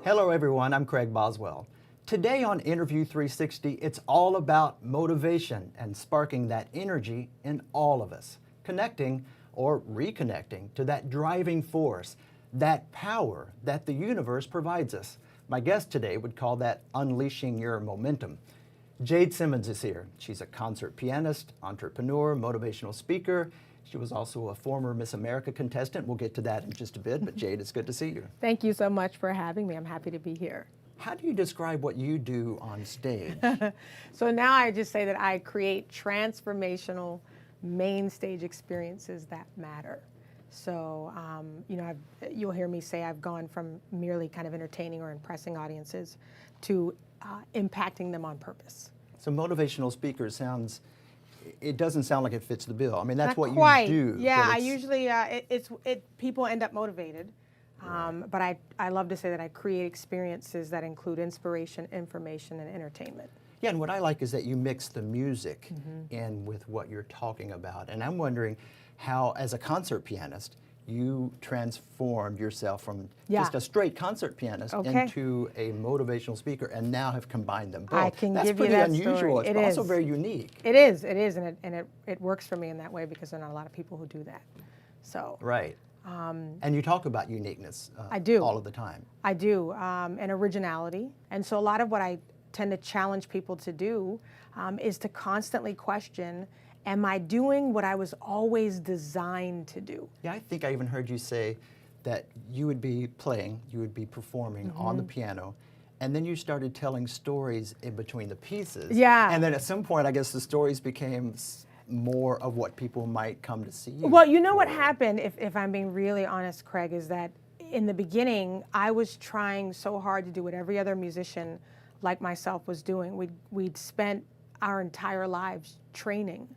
Hello everyone, I'm Craig Boswell. Today on Interview 360, it's all about motivation and sparking that energy in all of us, connecting or reconnecting to that driving force, that power that the universe provides us. My guest today would call that unleashing your momentum. Jade Simmons is here. She's a concert pianist, entrepreneur, motivational speaker. She was also a former Miss America contestant. We'll get to that in just a bit, but Jade, it's good to see you. Thank you so much for having me. I'm happy to be here. How do you describe what you do on stage? So now I just say that I create transformational main stage experiences that matter. So, you'll hear me say I've gone from merely kind of entertaining or impressing audiences to impacting them on purpose. So motivational speaker it doesn't sound like it fits the bill. I mean, that's Not what quite. you do. Yeah, I usually, people end up motivated. But I love to say that I create experiences that include inspiration, information, and entertainment. Yeah, and what I like is that you mix the music in with what you're talking about. And I'm wondering how, as a concert pianist, you transformed yourself from just a straight concert pianist into a motivational speaker, and now have combined them both. I can That's give pretty you that unusual. story. It's also very unique. It is, and it works for me in that way because there are not a lot of people who do that. So right. And you talk about uniqueness I do. all of the time. I do, and originality. And so a lot of what I tend to challenge people to do is to constantly question, am I doing what I was always designed to do? Yeah, I think I even heard you say that you would be playing, you would be performing on the piano, and then you started telling stories in between the pieces. Yeah. And then at some point, I guess the stories became more of what people might come to see you. Well, you know what happened, if I'm being really honest, Craig, is that in the beginning, I was trying so hard to do what every other musician like myself was doing. We'd spent our entire lives training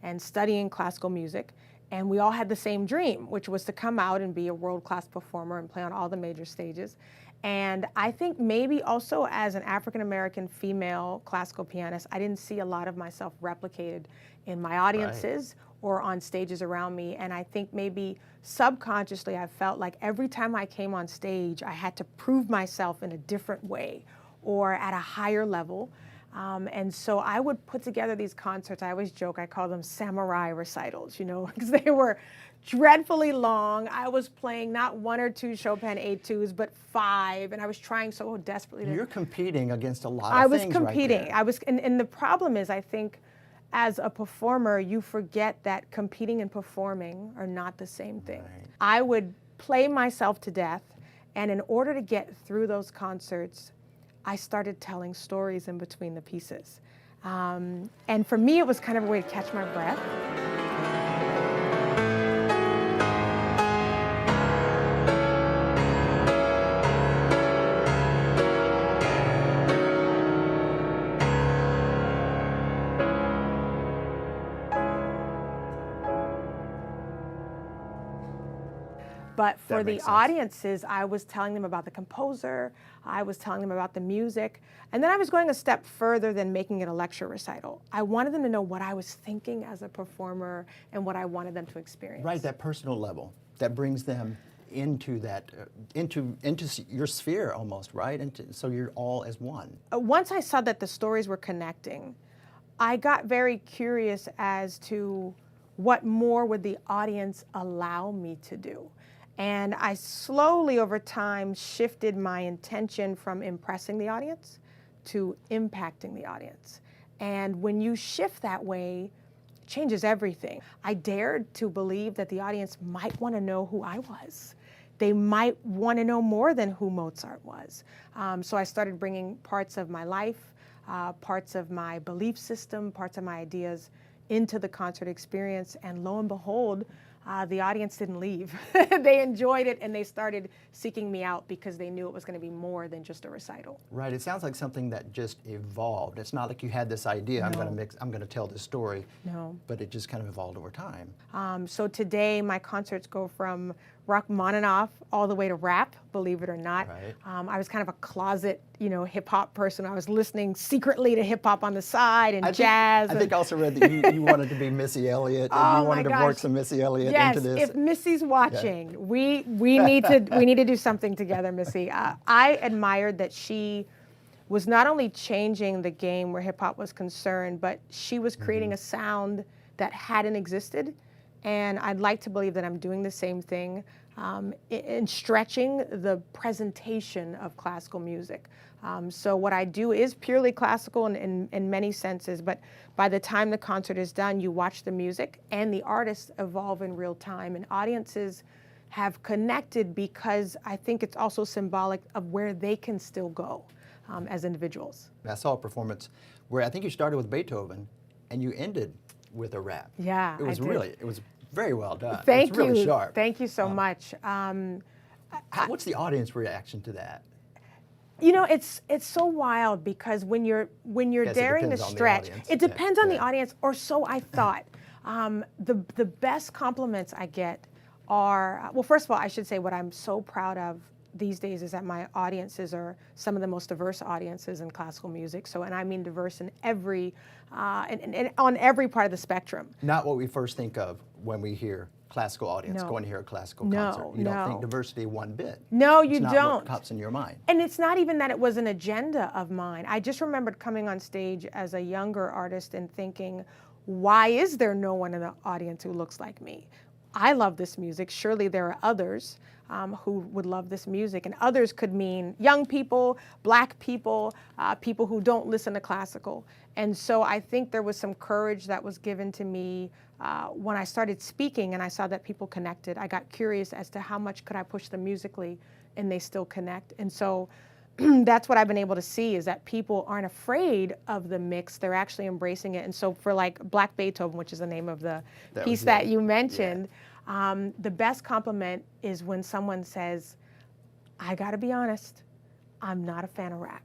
and studying classical music, and we all had the same dream, which was to come out and be a world-class performer and play on all the major stages. And I think maybe also as an African-American female classical pianist, I didn't see a lot of myself replicated in my audiences or on stages around me. And I think maybe subconsciously I felt like every time I came on stage, I had to prove myself in a different way or at a higher level. And so I would put together these concerts. I always joke, I call them samurai recitals, because they were dreadfully long. I was playing not one or two Chopin etudes, but 5, and I was trying so desperately to... You're competing against a lot of I was things competing. right there. I was, and the problem is, I think, as a performer, you forget that competing and performing are not the same thing. Right. I would play myself to death, and in order to get through those concerts, I started telling stories in between the pieces. And for me, it was kind of a way to catch my breath. But for the audiences, I was telling them about the composer, I was telling them about the music, and then I was going a step further than making it a lecture recital. I wanted them to know what I was thinking as a performer and what I wanted them to experience. Right, that personal level that brings them into that, into your sphere almost, right? So you're all as one. Once I saw that the stories were connecting, I got very curious as to what more would the audience allow me to do. And I slowly over time shifted my intention from impressing the audience to impacting the audience. And when you shift that way, it changes everything. I dared to believe that the audience might want to know who I was. They might want to know more than who Mozart was. So I started bringing parts of my life, parts of my belief system, parts of my ideas into the concert experience, and lo and behold, the audience didn't leave. They enjoyed it, and they started seeking me out because they knew it was going to be more than just a recital. Right. It sounds like something that just evolved. It's not like you had this idea, No. I'm going to tell this story. No. But it just kind of evolved over time. So today, my concerts go from Rachmaninoff all the way to rap, believe it or not. Right. I was kind of a closet, hip hop person. I was listening secretly to hip hop on the side and jazz. I think I also read that you wanted to be Missy Elliott, and you wanted to work some Missy Elliott into this. Yes, if Missy's watching, we need to do something together, Missy. I admired that she was not only changing the game where hip hop was concerned, but she was creating a sound that hadn't existed. And I'd like to believe that I'm doing the same thing in stretching the presentation of classical music. So what I do is purely classical in many senses, but by the time the concert is done, you watch the music and the artists evolve in real time, and audiences have connected because I think it's also symbolic of where they can still go as individuals. I saw a performance where I think you started with Beethoven and you ended with a rap. Yeah, it was it was very well done. Thank it's you. Really sharp. Thank you so much. What's the audience reaction to that? It's so wild because when you're daring to stretch, it depends on the audience, or so I thought. The best compliments I get are, well, first of all, I should say what I'm so proud of these days is that my audiences are some of the most diverse audiences in classical music. So, and I mean diverse in every, and on every part of the spectrum. Not what we first think of when we hear classical audience, going to hear a classical concert. You don't think diversity one bit. No, you it's not don't. What pops in your mind. And it's not even that it was an agenda of mine. I just remembered coming on stage as a younger artist and thinking, why is there no one in the audience who looks like me? I love this music. Surely there are others who would love this music. And others could mean young people, black people, people who don't listen to classical. And so I think there was some courage that was given to me when I started speaking and I saw that people connected. I got curious as to how much could I push them musically and they still connect. And so that's what I've been able to see, is that people aren't afraid of the mix. They're actually embracing it. And so for like Black Beethoven, which is the name of the piece that you mentioned, the best compliment is when someone says, I gotta be honest, I'm not a fan of rap,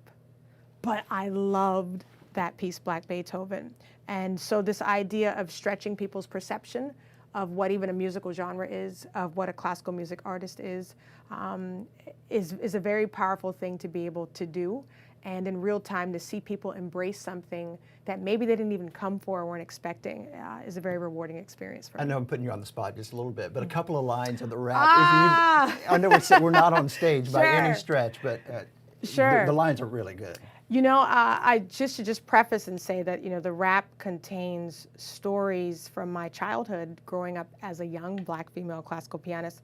but I loved that piece, Black Beethoven. And so this idea of stretching people's perception of what even a musical genre is, of what a classical music artist is a very powerful thing to be able to do. And in real time, to see people embrace something that maybe they didn't even come for or weren't expecting is a very rewarding experience for me. I know I'm putting you on the spot just a little bit, but a couple of lines of the rap. I know we're not on stage by any stretch, but the lines are really good. I should preface and say that, the rap contains stories from my childhood growing up as a young Black female classical pianist.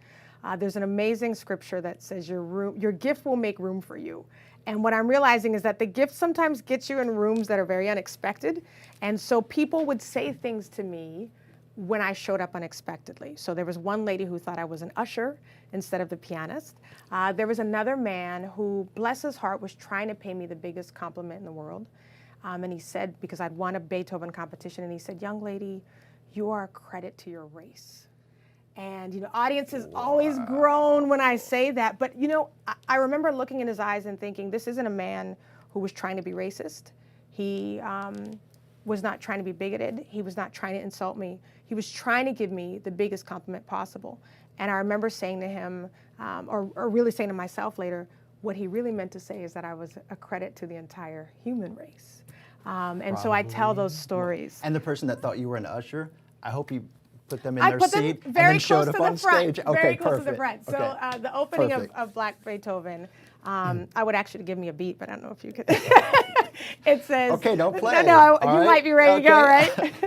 There's an amazing scripture that says your gift will make room for you. And what I'm realizing is that the gift sometimes gets you in rooms that are very unexpected. And so people would say things to me when I showed up unexpectedly. So there was one lady who thought I was an usher instead of the pianist. There was another man who, bless his heart, was trying to pay me the biggest compliment in the world. And he said, because I'd won a Beethoven competition, and he said, young lady, you are a credit to your race. And, audiences always groan when I say that. But, I remember looking in his eyes and thinking, this isn't a man who was trying to be racist. He was not trying to be bigoted. He was not trying to insult me. He was trying to give me the biggest compliment possible. And I remember saying to him, or really saying to myself later, what he really meant to say is that I was a credit to the entire human race. And so I tell those stories. And the person that thought you were an usher, I hope you put them in their seat and then showed up on stage. Okay, very close perfect. to the front. So the opening of Black Beethoven, I would actually give me a beat, but I don't know if you could. It says. Okay, don't play. No, you might be ready to go, right?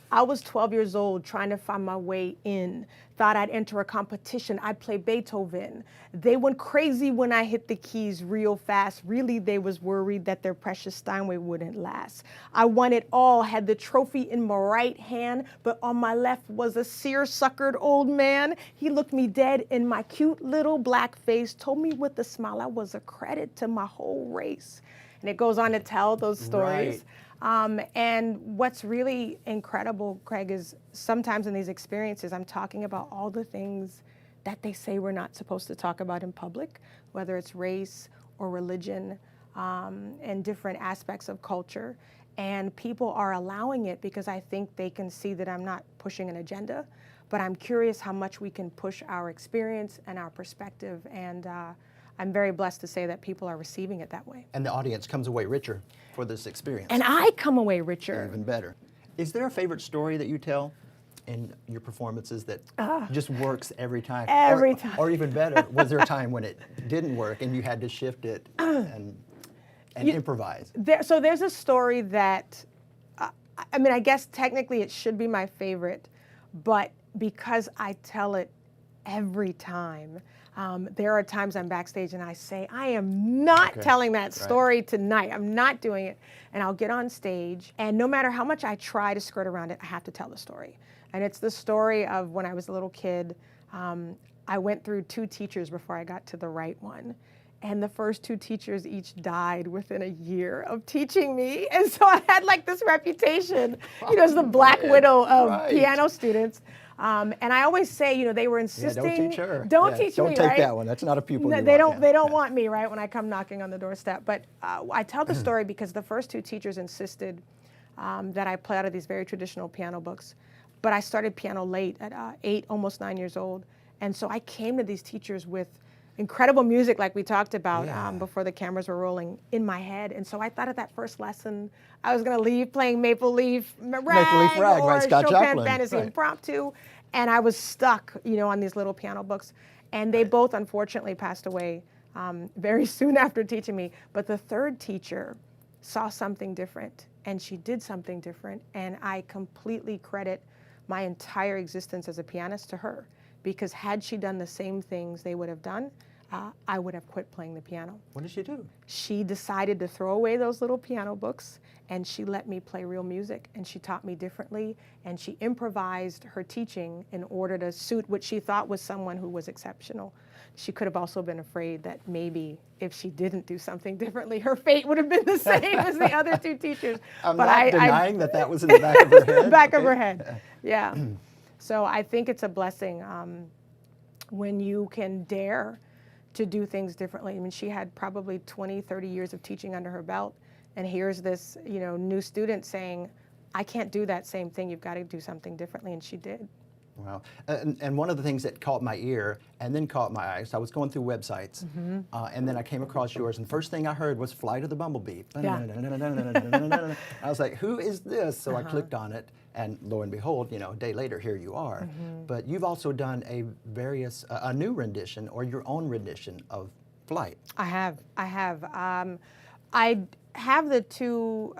I was 12 years old trying to find my way in. Thought I'd enter a competition. I'd play Beethoven. They went crazy when I hit the keys real fast. Really, they was worried that their precious Steinway wouldn't last. I won it all, had the trophy in my right hand, but on my left was a seersuckered old man. He looked me dead in my cute little black face, told me with a smile I was a credit to my whole race. And it goes on to tell those stories. And what's really incredible, Craig, is sometimes in these experiences, I'm talking about all the things that they say we're not supposed to talk about in public, whether it's race or religion and different aspects of culture. And people are allowing it because I think they can see that I'm not pushing an agenda, but I'm curious how much we can push our experience and our perspective, and I'm very blessed to say that people are receiving it that way. And the audience comes away richer for this experience. And I come away richer. Even better. Is there a favorite story that you tell in your performances that just works every time? Every time. Or even better, was there a time when it didn't work and you had to shift it and improvise? So there's a story that, I mean, I guess technically it should be my favorite, but because I tell it every time, there are times I'm backstage and I say, I am not telling that story tonight. I'm not doing it. And I'll get on stage, and no matter how much I try to skirt around it, I have to tell the story. And it's the story of when I was a little kid. I went through 2 teachers before I got to the right one. And the first 2 teachers each died within a year of teaching me. And so I had like this reputation, as the Black Widow of piano students. And I always say, they were insisting. Don't teach her. Don't teach me, Don't take that one. That's not a pupil. No, they don't want me, right, when I come knocking on the doorstep. But I tell the story because the first 2 teachers insisted that I play out of these very traditional piano books. But I started piano late at 8, almost 9 years old. And so I came to these teachers with incredible music like we talked about before the cameras were rolling in my head. And so I thought at that first lesson, I was going to leave playing Maple Leaf Rag, or Scott Chopin Joplin. Fantasy Impromptu. And I was stuck, on these little piano books. And they both unfortunately passed away very soon after teaching me. But the third teacher saw something different, and she did something different. And I completely credit my entire existence as a pianist to her. Because had she done the same things they would have done, I would have quit playing the piano. What did she do? She decided to throw away those little piano books, and she let me play real music, and she taught me differently, and she improvised her teaching in order to suit what she thought was someone who was exceptional. She could have also been afraid that maybe if she didn't do something differently, her fate would have been the same as the other 2 teachers. I'm not denying that was in the back of her head. The back of her head, yeah. So I think it's a blessing when you can dare to do things differently. I mean, she had probably 20, 30 years of teaching under her belt, and here's this, new student saying, I can't do that same thing. You've got to do something differently, and she did. Wow. And one of the things that caught my ear and then caught my eyes, I was going through websites, and then I came across yours, and the first thing I heard was Flight of the Bumblebee. I was like, who is this? So I clicked on it, and lo and behold, a day later, here you are. But you've also done a new rendition, or your own rendition of Flight. I have. I have the 2,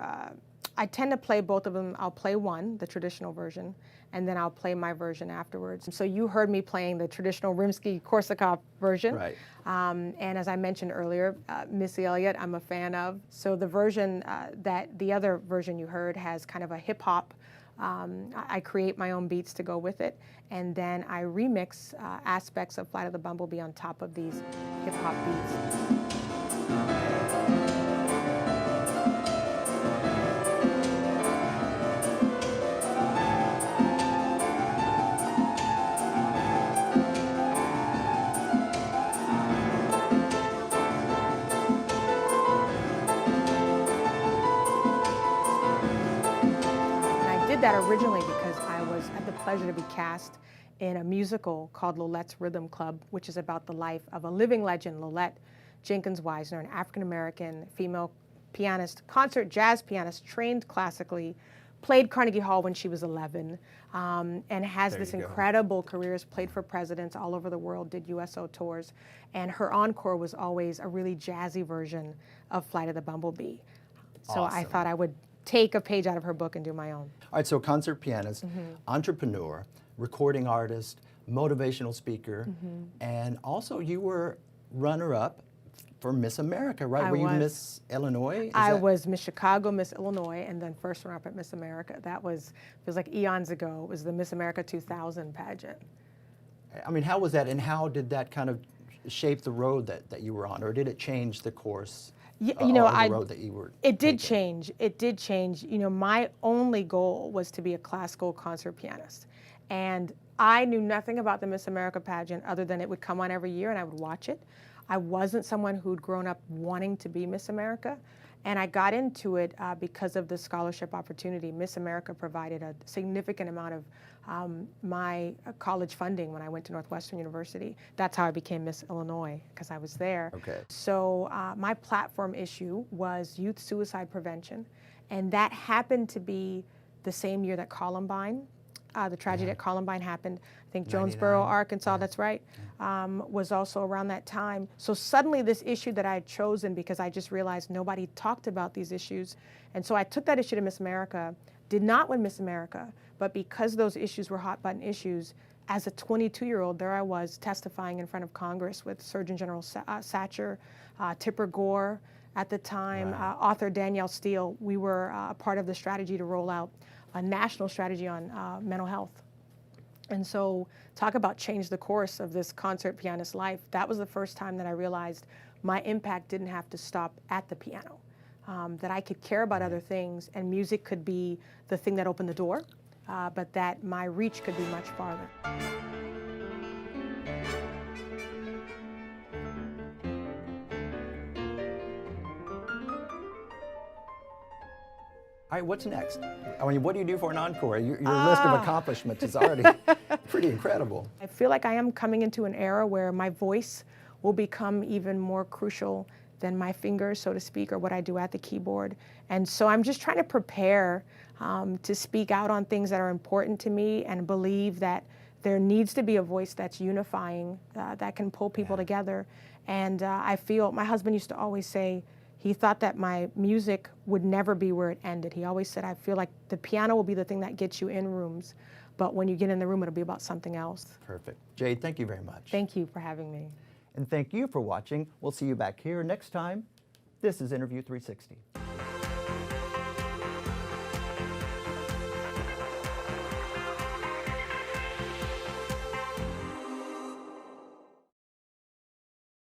I tend to play both of them. I'll play one, the traditional version, and then I'll play my version afterwards. So you heard me playing the traditional Rimsky-Korsakov version. Right. And as I mentioned earlier, Missy Elliott, I'm a fan of. So the version the other version you heard has kind of a hip hop. I create my own beats to go with it, and then I remix aspects of Flight of the Bumblebee on top of these hip hop beats. That originally because I had the pleasure to be cast in a musical called Lolette's Rhythm Club, which is about the life of a living legend, Lolette Jenkins Wisner, an African-American female pianist, concert jazz pianist, trained classically, played Carnegie Hall when she was 11, and has this incredible career, played for presidents all over the world, did USO tours, and her encore was always a really jazzy version of Flight of the Bumblebee. So I thought I would take a page out of her book and do my own. All right, so concert pianist, entrepreneur, recording artist, motivational speaker, and also you were runner-up for Miss America, right? Were you Miss Illinois? I was Miss Chicago, Miss Illinois, and then first runner-up at Miss America. It was like eons ago. It was the Miss America 2000 pageant. I mean, how was that, and how did that kind of shape the road that you were on, or did it change the course? The road that you were It did taking? change. It did change. My only goal was to be a classical concert pianist. And I knew nothing about the Miss America pageant other than it would come on every year and I would watch it. I wasn't someone who'd grown up wanting to be Miss America. And I got into it because of the scholarship opportunity. Miss America provided a significant amount of my college funding when I went to Northwestern University. That's how I became Miss Illinois, because I was there. Okay. So my platform issue was youth suicide prevention. And that happened to be the same year that Columbine, the tragedy at Columbine happened. I think Jonesboro, 99. Arkansas, that's right, was also around that time. So suddenly this issue that I had chosen, because I just realized nobody talked about these issues. And so I took that issue to Miss America, did not win Miss America, but because those issues were hot button issues, as a 22-year-old, there I was testifying in front of Congress with Surgeon General Satcher, Tipper Gore at the time, author Danielle Steele. We were a part of the strategy to roll out a national strategy on mental health. And so talk about change the course of this concert pianist life. That was the first time that I realized my impact didn't have to stop at the piano, that I could care about other things, and music could be the thing that opened the door, but that my reach could be much farther. All right, what's next? I mean, what do you do for an encore? Your list of accomplishments is already pretty incredible. I feel like I am coming into an era where my voice will become even more crucial than my fingers, so to speak, or what I do at the keyboard. And so I'm just trying to prepare to speak out on things that are important to me, and believe that there needs to be a voice that's unifying, that can pull people together. And I feel, my husband used to always say, he thought that my music would never be where it ended. He always said, I feel like the piano will be the thing that gets you in rooms, but when you get in the room, it'll be about something else. Perfect. Jade, thank you very much. Thank you for having me. And thank you for watching. We'll see you back here next time. This is Interview 360.